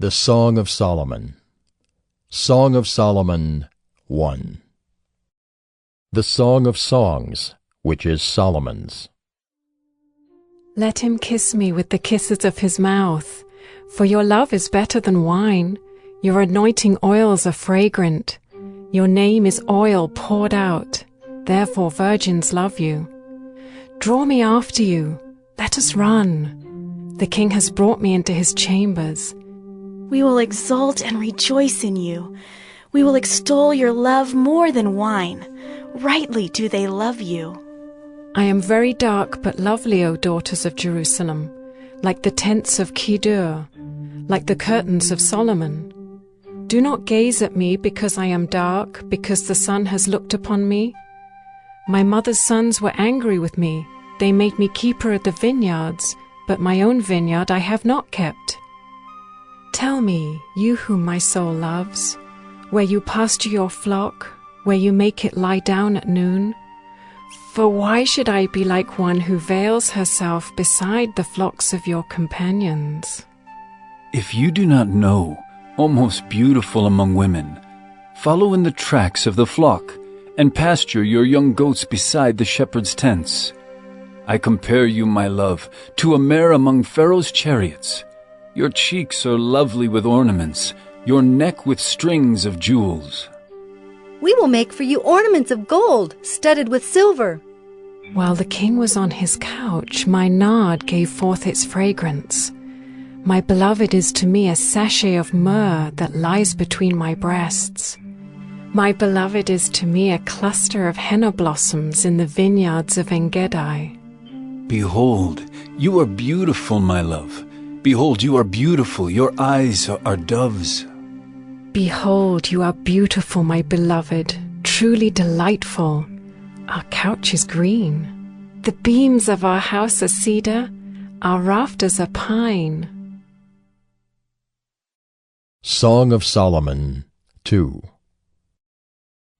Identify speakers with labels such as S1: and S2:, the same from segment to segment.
S1: The Song of Solomon. Song of Solomon 1. The Song of Songs, which is Solomon's.
S2: Let him kiss me with the kisses of his mouth, for your love is better than wine. Your anointing oils are fragrant. Your name is oil poured out. Therefore virgins love you. Draw me after you. Let us run. The king has brought me into his chambers.
S3: We will exult and rejoice in you. We will extol your love more than wine. Rightly do they love you.
S2: I am very dark but lovely, O daughters of Jerusalem, like the tents of Kedar, like the curtains of Solomon. Do not gaze at me because I am dark, because the sun has looked upon me. My mother's sons were angry with me. They made me keeper of the vineyards, but my own vineyard I have not kept. Tell me, you whom my soul loves, where you pasture your flock, where you make it lie down at noon. For why should I be like one who veils herself beside the flocks of your companions?
S4: If you do not know, O most beautiful among women, follow in the tracks of the flock, and pasture your young goats beside the shepherd's tents. I compare you, my love, to a mare among Pharaoh's chariots. Your cheeks are lovely with ornaments, your neck with strings of jewels.
S5: We will make for you ornaments of gold, studded with silver.
S2: While the king was on his couch, my nard gave forth its fragrance. My beloved is to me a sachet of myrrh that lies between my breasts. My beloved is to me a cluster of henna blossoms in the vineyards of En-gedi.
S4: Behold, you are beautiful, my love. Behold, you are beautiful, your eyes are doves.
S2: Behold, you are beautiful, my beloved, truly delightful. Our couch is green. The beams of our house are cedar, our rafters are pine.
S1: Song of Solomon 2.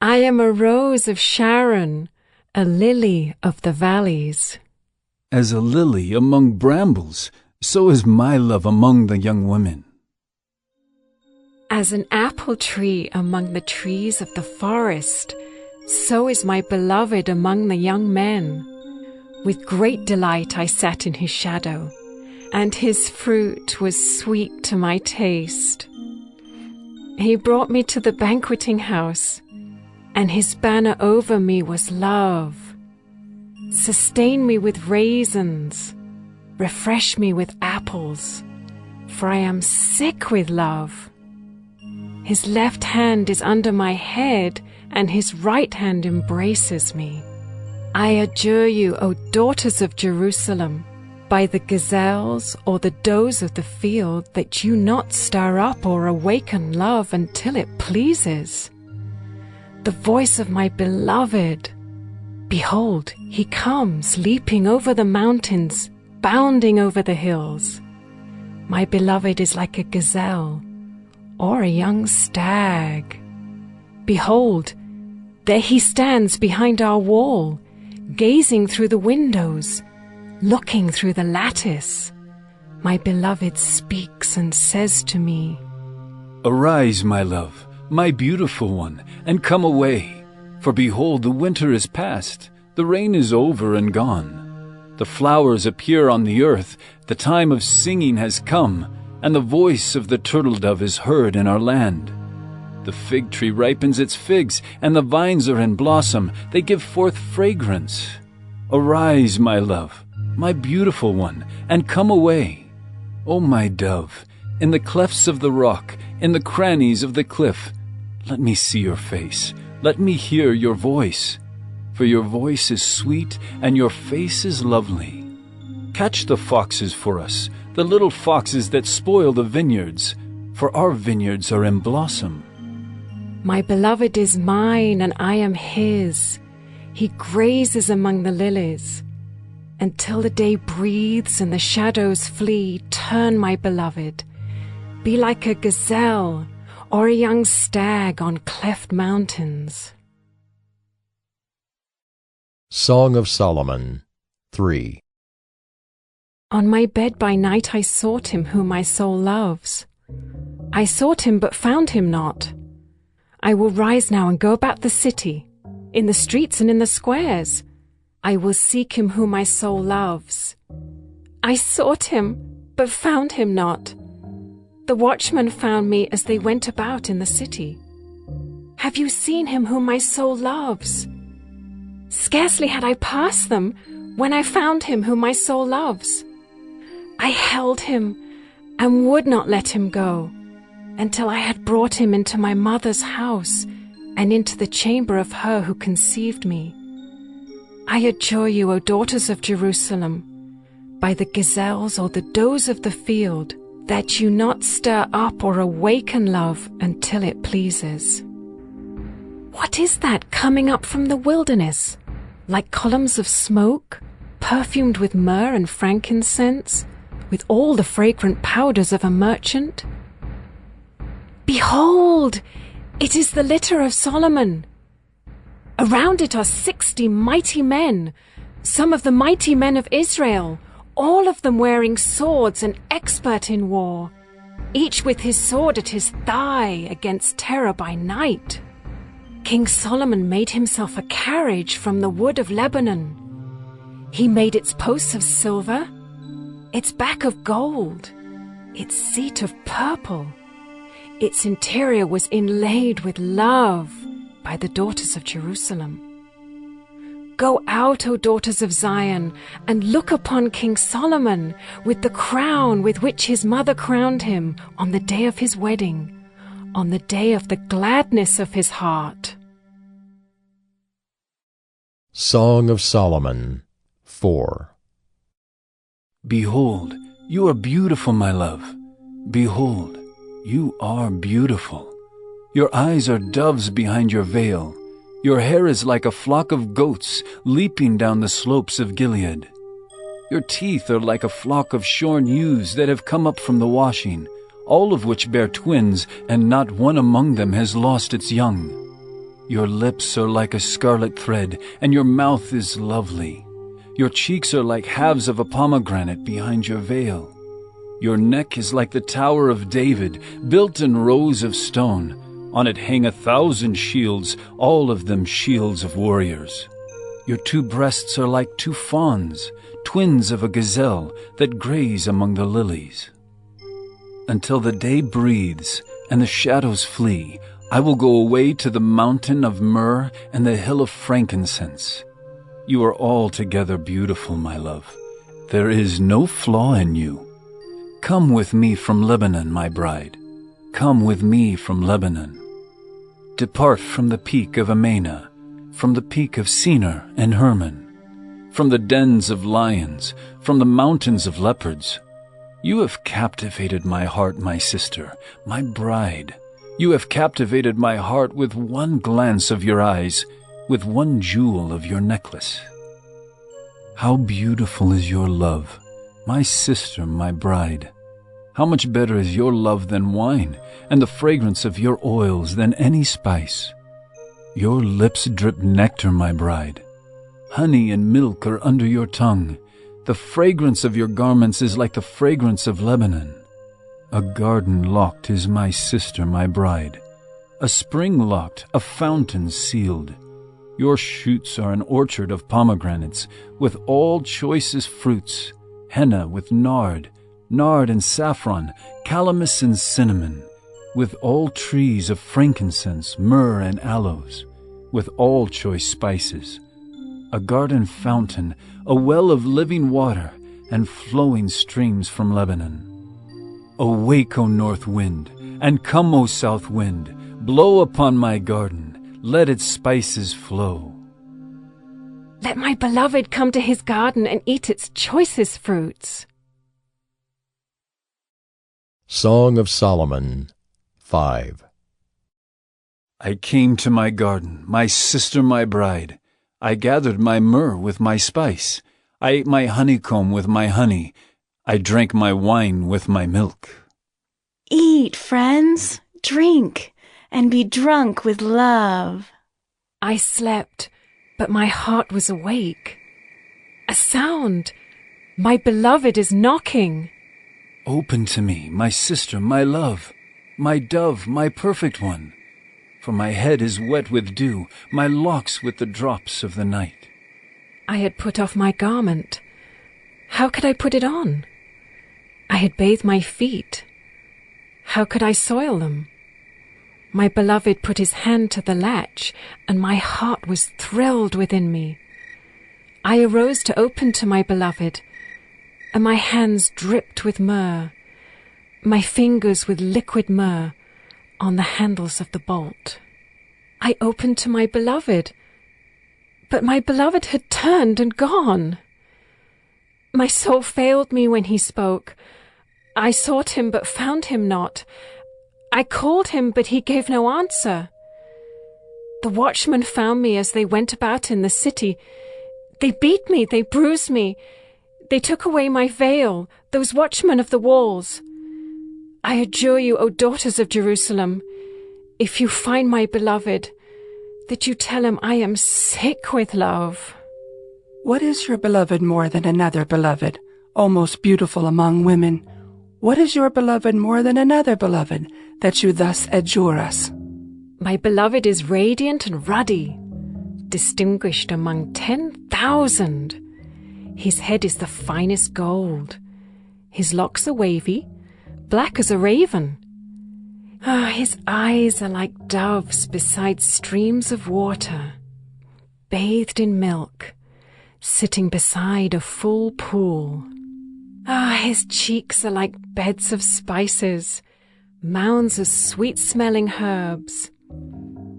S2: I am a rose of Sharon, a lily of the valleys.
S4: As a lily among brambles, so is my love among the young women.
S2: As an apple tree among the trees of the forest, so is my beloved among the young men. With great delight I sat in his shadow, and his fruit was sweet to my taste. He brought me to the banqueting house, and his banner over me was love. Sustain me with raisins, refresh me with apples, for I am sick with love. His left hand is under my head, and his right hand embraces me. I adjure you, O daughters of Jerusalem, by the gazelles or the does of the field, that you not stir up or awaken love until it pleases. The voice of my beloved, behold, he comes leaping over the mountains, bounding over the hills. My beloved is like a gazelle or a young stag. Behold, there he stands behind our wall, gazing through the windows, looking through the lattice. My beloved speaks and says to me,
S4: Arise, my love, my beautiful one, and come away. For behold, the winter is past, the rain is over and gone. The flowers appear on the earth, the time of singing has come, and the voice of the turtle-dove is heard in our land. The fig tree ripens its figs, and the vines are in blossom. They give forth fragrance. Arise, my love, my beautiful one, and come away. O my dove, in the clefts of the rock, in the crannies of the cliff, let me see your face, let me hear your voice. For your voice is sweet, and your face is lovely. Catch the foxes for us, the little foxes that spoil the vineyards, for our vineyards are in blossom.
S2: My beloved is mine, and I am his. He grazes among the lilies. Until the day breathes and the shadows flee, turn, my beloved. Be like a gazelle or a young stag on cleft mountains.
S1: Song of Solomon 3.
S2: On my bed by night I sought him whom my soul loves. I sought him but found him not. I will rise now and go about the city, in the streets and in the squares. I will seek him whom my soul loves. I sought him but found him not. The watchmen found me as they went about in the city. Have you seen him whom my soul loves? Scarcely had I passed them when I found him whom my soul loves. I held him and would not let him go until I had brought him into my mother's house and into the chamber of her who conceived me. I adjure you, O daughters of Jerusalem, by the gazelles or the does of the field, that you not stir up or awaken love until it pleases. What is that coming up from the wilderness, like columns of smoke, perfumed with myrrh and frankincense, with all the fragrant powders of a merchant? Behold, it is the litter of Solomon. Around it are 60 mighty men, some of the mighty men of Israel, all of them wearing swords and expert in war, each with his sword at his thigh against terror by night. King Solomon made himself a carriage from the wood of Lebanon. He made its posts of silver, its back of gold, its seat of purple. Its interior was inlaid with love by the daughters of Jerusalem. Go out, O daughters of Zion, and look upon King Solomon with the crown with which his mother crowned him on the day of his wedding, on the day of the gladness of his heart.
S1: Song of Solomon 4.
S4: Behold, you are beautiful, my love. Behold, you are beautiful. Your eyes are doves behind your veil. Your hair is like a flock of goats leaping down the slopes of Gilead. Your teeth are like a flock of shorn ewes that have come up from the washing, all of which bear twins, and not one among them has lost its young. Your lips are like a scarlet thread, and your mouth is lovely. Your cheeks are like halves of a pomegranate behind your veil. Your neck is like the Tower of David, built in rows of stone. On it hang 1,000 shields, all of them shields of warriors. Your 2 breasts are like 2 fawns, twins of a gazelle that graze among the lilies. Until the day breathes and the shadows flee, I will go away to the mountain of myrrh and the hill of frankincense. You are altogether beautiful, my love. There is no flaw in you. Come with me from Lebanon, my bride. Come with me from Lebanon. Depart from the peak of Amana, from the peak of Senir and Hermon, from the dens of lions, from the mountains of leopards. You have captivated my heart, my sister, my bride. You have captivated my heart with one glance of your eyes, with one jewel of your necklace. How beautiful is your love, my sister, my bride. How much better is your love than wine, and the fragrance of your oils than any spice. Your lips drip nectar, my bride. Honey and milk are under your tongue. The fragrance of your garments is like the fragrance of Lebanon. A garden locked is my sister, my bride. A spring locked, a fountain sealed. Your shoots are an orchard of pomegranates, with all choicest fruits, henna with nard and saffron, calamus and cinnamon, with all trees of frankincense, myrrh and aloes, with all choice spices. A garden fountain, a well of living water, and flowing streams from Lebanon. Awake, O north wind, and come, O south wind, blow upon my garden, let its spices flow.
S2: Let my beloved come to his garden and eat its choicest fruits.
S1: Song of Solomon 5.
S4: I came to my garden, my sister, my bride. I gathered my myrrh with my spice. I ate my honeycomb with my honey. I drank my wine with my milk.
S3: Eat, friends, drink, and be drunk with love.
S2: I slept, but my heart was awake. A sound! My beloved is knocking.
S4: Open to me, my sister, my love. my dove, my perfect one. For my head is wet with dew, my locks with the drops of the night.
S2: I had put off my garment. How could I put it on? I had bathed my feet. How could I soil them? My beloved put his hand to the latch, and my heart was thrilled within me. I arose to open to my beloved, and my hands dripped with myrrh, my fingers with liquid myrrh on the handles of the bolt. I opened to my beloved, but my beloved had turned and gone. My soul failed me when he spoke. I sought him but found him not. I called him, but he gave no answer. The watchmen found me as they went about in the city. They beat me, they bruised me. They took away my veil, those watchmen of the walls. I adjure you, O daughters of Jerusalem, if you find my beloved, that you tell him I am sick with love.
S6: What is your beloved more than another beloved, O most beautiful among women? What is your beloved more than another beloved, that you thus adjure us?
S2: My beloved is radiant and ruddy, distinguished among 10,000. His head is the finest gold. His locks are wavy, black as a raven. His eyes are like doves beside streams of water, bathed in milk, sitting beside a full pool. His cheeks are like beds of spices, mounds of sweet-smelling herbs.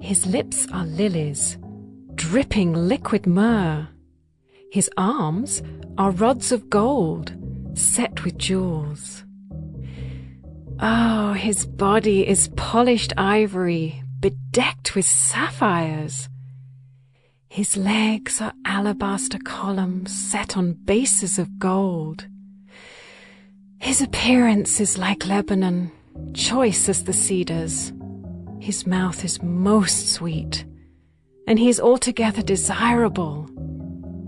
S2: His lips are lilies, dripping liquid myrrh. His arms are rods of gold, set with jewels. Oh, his body is polished ivory, bedecked with sapphires. His legs are alabaster columns set on bases of gold. His appearance is like Lebanon, choice as the cedars. His mouth is most sweet, and he is altogether desirable.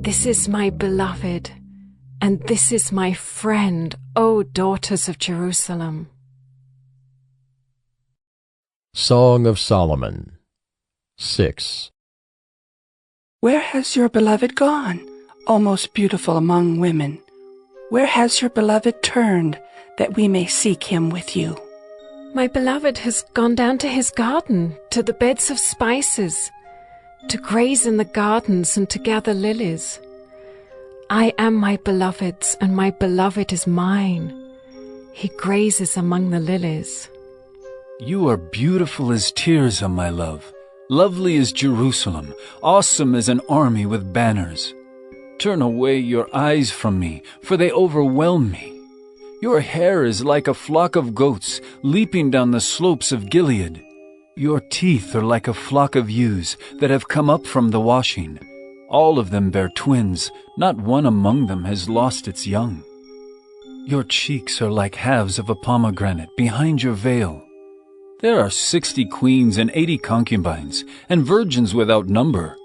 S2: This is my beloved, and this is my friend, O daughters of Jerusalem.
S1: Song of Solomon 6.
S6: Where has your beloved gone, O most beautiful among women? Where has your beloved turned, that we may seek him with you?
S2: My beloved has gone down to his garden, to the beds of spices, to graze in the gardens and to gather lilies. I am my beloved's, and my beloved is mine. He grazes among the lilies.
S4: You are beautiful as Tirzah, my love, lovely as Jerusalem, awesome as an army with banners. Turn away your eyes from me, for they overwhelm me. Your hair is like a flock of goats leaping down the slopes of Gilead. Your teeth are like a flock of ewes that have come up from the washing. All of them bear twins, not one among them has lost its young. Your cheeks are like halves of a pomegranate behind your veil. There are 60 queens and 80 concubines, and virgins without number.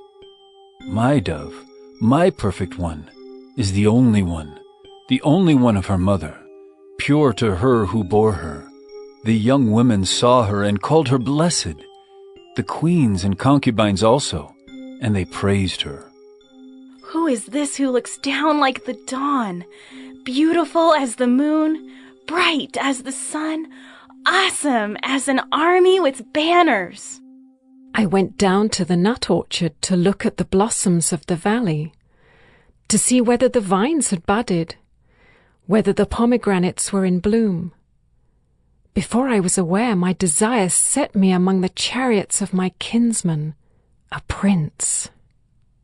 S4: My dove, my perfect one, is the only one of her mother, pure to her who bore her. The young women saw her and called her blessed, the queens and concubines also, and they praised her.
S3: Who is this who looks down like the dawn, beautiful as the moon, bright as the sun, awesome as an army with banners?
S2: I went down to the nut orchard to look at the blossoms of the valley, to see whether the vines had budded, whether the pomegranates were in bloom. Before I was aware, my desire set me among the chariots of my kinsman, a prince.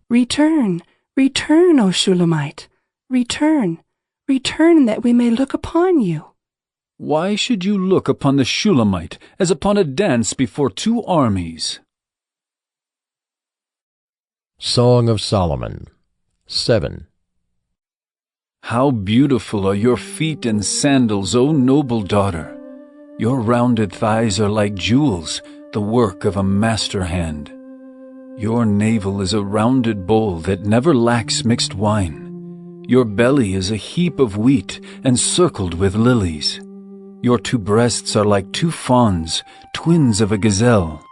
S6: Return, return, O Shulamite, return, return that we may look upon you.
S4: Why should you look upon the Shulamite as upon a dance before two armies?
S1: Song of Solomon 7.
S4: How beautiful are your feet and sandals, O noble daughter! Your rounded thighs are like jewels, the work of a master hand. Your navel is a rounded bowl that never lacks mixed wine. Your belly is a heap of wheat encircled with lilies. Your two breasts are like two fawns, twins of a gazelle.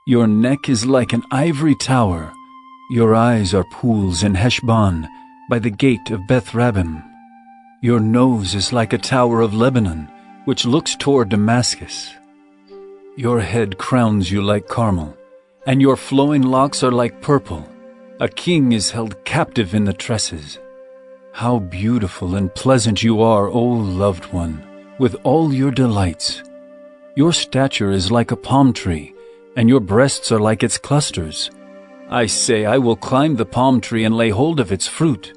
S4: Your neck is like an ivory tower. Your eyes are pools in Heshbon, by the gate of Beth-rabbim. Your nose is like a tower of Lebanon, which looks toward Damascus. Your head crowns you like Carmel, and your flowing locks are like purple. A king is held captive in the tresses. How beautiful and pleasant you are, O loved one, with all your delights. Your stature is like a palm tree, and your breasts are like its clusters. I say, I will climb the palm tree and lay hold of its fruit.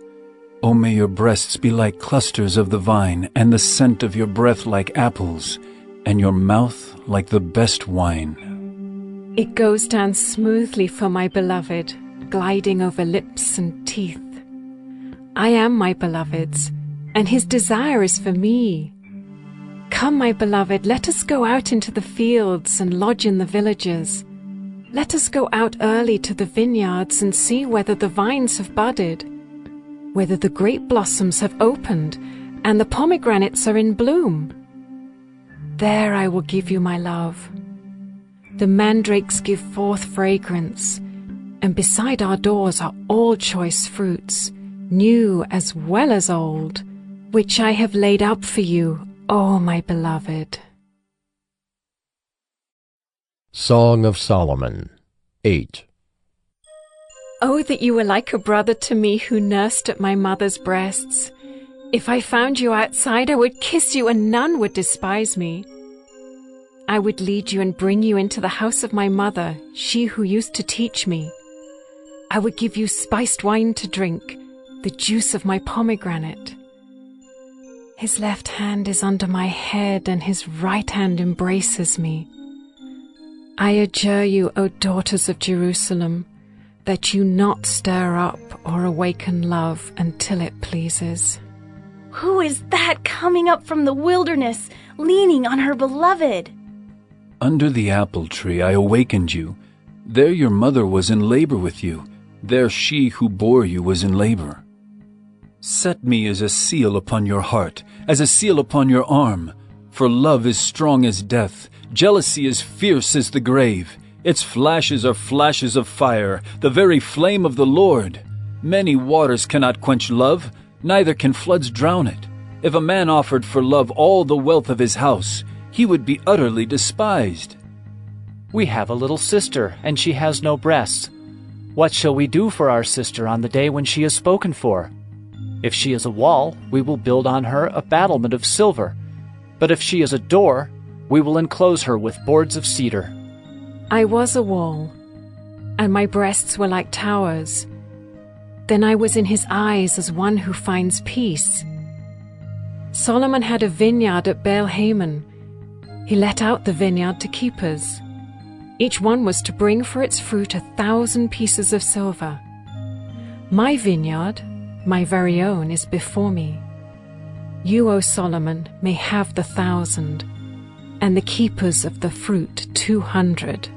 S4: O may your breasts be like clusters of the vine, and the scent of your breath like apples, and your mouth like the best wine.
S2: It goes down smoothly for my beloved, gliding over lips and teeth. I am my beloved's, and his desire is for me. Come, my beloved, let us go out into the fields and lodge in the villages. Let us go out early to the vineyards and see whether the vines have budded, whether the grape blossoms have opened, and the pomegranates are in bloom. There I will give you my love. The mandrakes give forth fragrance, and beside our doors are all choice fruits, new as well as old, which I have laid up for you, O my beloved.
S1: Song of Solomon 8.
S2: Oh, that you were like a brother to me who nursed at my mother's breasts. If I found you outside, I would kiss you and none would despise me. I would lead you and bring you into the house of my mother, she who used to teach me. I would give you spiced wine to drink, the juice of my pomegranate. His left hand is under my head and his right hand embraces me. I adjure you, O daughters of Jerusalem, that you not stir up or awaken love until it pleases.
S3: Who is that coming up from the wilderness, leaning on her beloved?
S4: Under the apple tree I awakened you. There your mother was in labor with you. There she who bore you was in labor. Set me as a seal upon your heart, as a seal upon your arm. For love is strong as death, jealousy is fierce as the grave. Its flashes are flashes of fire, the very flame of the Lord. Many waters cannot quench love, neither can floods drown it. If a man offered for love all the wealth of his house, he would be utterly despised.
S7: We have a little sister, and she has no breasts. What shall we do for our sister on the day when she is spoken for? If she is a wall, we will build on her a battlement of silver. But if she is a door, we will enclose her with boards of cedar.
S2: I was a wall, and my breasts were like towers. Then I was in his eyes as one who finds peace. Solomon had a vineyard at Baal-Hamon. He let out the vineyard to keepers. Each one was to bring for its fruit 1,000 pieces of silver. My vineyard, my very own, is before me. You, O Solomon, may have the 1,000, and the keepers of the fruit 200.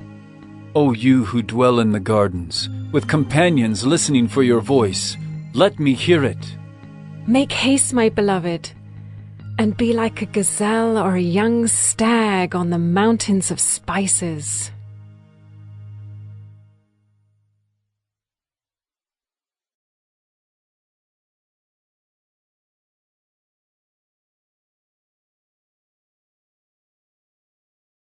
S4: O you who dwell in the gardens, with companions listening for your voice, let me hear it.
S2: Make haste, my beloved, and be like a gazelle or a young stag on the mountains of spices.